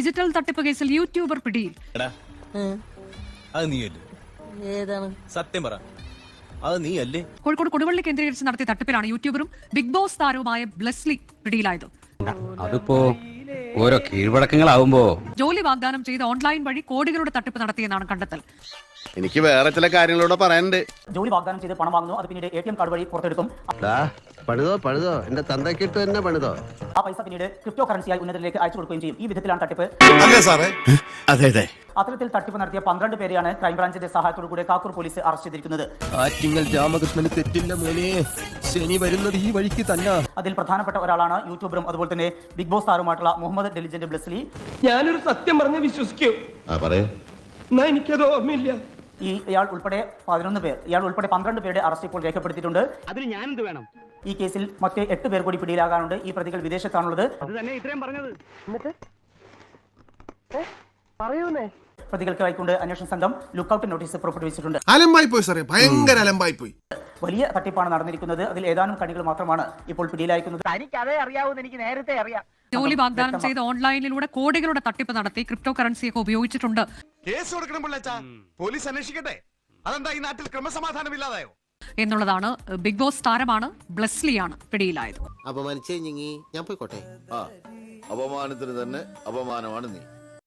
Digital തട്ടിപ്പ് കേസിൽ YouTuber പിടിയിൽ. അത് നീയല്ലേ? ഏതാണ്? സത്യം പറ, അത് നീയല്ലേ? കോഴിക്കോട് കൊടുവള്ളി കേന്ദ്രീകരിച്ച് നടത്തിയ തട്ടിപ്പിലാണ് യൂട്യൂബറും ബിഗ് ബോസ് താരവുമായ ബ്ലെസ്ലി പിടിയിലായത്. അതിപ്പോ ഓരോ കീഴ്വഴക്കങ്ങളാവുമ്പോ ജോലി വാഗ്ദാനം ചെയ്ത് ഓൺലൈൻ വഴി കോടികളുടെ തട്ടിപ്പ് നടത്തിയെന്നാണ് കണ്ടെത്തൽ. എനിക്ക് വേറെ ചില കാര്യങ്ങളോട് പറയാനുണ്ട്. ജോലി വാഗ്ദാനം ചെയ്ത് പണം വാങ്ങുന്നു, അത് പിന്നീട് ATM കാർഡ് വഴി പുറത്തെടുക്കും. പണിതോ എന്റെ തന്തക്കിട്ട് തന്നെ പണിതോ. ആ പൈസ പിന്നീട് ക്രിപ്റ്റോ കറൻസിയായി ഉന്നതരിലേക്ക് അയച്ചു കൊടുക്കുകയും ചെയ്യും. ഈ വിധത്തിലാണ് തട്ടിപ്പ്. അതെ അത്തരത്തിൽ തട്ടിപ്പ് നടത്തിയ 12 പേരെയാണ് ക്രൈംബ്രാഞ്ചിന്റെ സഹായത്തോടു കൂടി കാക്കൂർ പോലീസ് അറസ്റ്റ് ചെയ്തിരിക്കുന്നത്. ആറ്റിങ്ങൽ രാമകൃഷ്ണന് തെറ്റില്ല മോനെ, ശനി വരുന്നത് ഈ വഴിക്ക് തന്നെ. അതിൽ പ്രധാനപ്പെട്ട ഒരാളാണ് യൂട്യൂബറും അതുപോലെ തന്നെ ബിഗ് ബോസ് താരവുമായിട്ടുള്ള മുഹമ്മദ് ഡെലിജന്റ് ബ്ലെസ്ലി. ഞാനൊരു സത്യം പറഞ്ഞ് വിശ്വസിക്കൂ, എന്നാ എനിക്കത് ഓർമ്മയില്ല. ഇയാൾ ഉൾപ്പെടെ 11 പേർ, ഇയാൾ ഉൾപ്പെടെ 12 പേരുടെ അറസ്റ്റ് ഇപ്പോൾ രേഖപ്പെടുത്തിയിട്ടുണ്ട്. അതിന് ഞാനെന്ത് വേണം? ഈ കേസിൽ മറ്റ് 8 പേർ കൂടി പിടിയിലാകാനുണ്ട്. ഈ പ്രതികൾ വിദേശത്താണുള്ളത്. അത് തന്നെ ഇത്രയും പറഞ്ഞത്. എന്നിട്ട് പറയൂന്നേ. പ്രതികൾക്ക് കൈക്കൊണ്ട് അന്വേഷണ സംഘം ലുക്കൌട്ട് നോട്ടീസ് പുറപ്പെടുവിച്ചിട്ടുണ്ട്. അലമ്പായി പോയി സാറേ, ഭയങ്കര അലമ്പായി പോയി. വലിയ തട്ടിപ്പാണ് നടന്നിരിക്കുന്നത്. അതിൽ ഏതാനും കണികൾ മാത്രമാണ് ഇപ്പോൾ പിടിയിലായിരിക്കുന്നത്. തനിക്കതേ അറിയാവൂന്ന് എനിക്ക് നേരത്തെ അറിയാം. ജോലി വാഗ്ദാനം ചെയ്ത് ഓൺലൈനിലൂടെ കോടികളുടെ തട്ടിപ്പ് നടത്തി ക്രിപ്റ്റോ കറൻസിയൊക്കെ ഉപയോഗിച്ചിട്ടുണ്ട് കേസ് കൊടുക്കണം പിള്ളേച്ചാ, പോലീസ് അന്വേഷിക്കട്ടെ. അതെന്താ ഈ നാട്ടിൽ ക്രമസമാധാനം ഇല്ലാതായോ എന്നുള്ളതാണ്. ബിഗ് ബോസ് താരമാണ് ബ്ലെസ്ലിയാണ് പിടിയിലായത്. അപമാനിച്ചേ ഞാൻ പോയിക്കോട്ടെ. അപമാനത്തിന് തന്നെ അപമാനമാണ് നീ.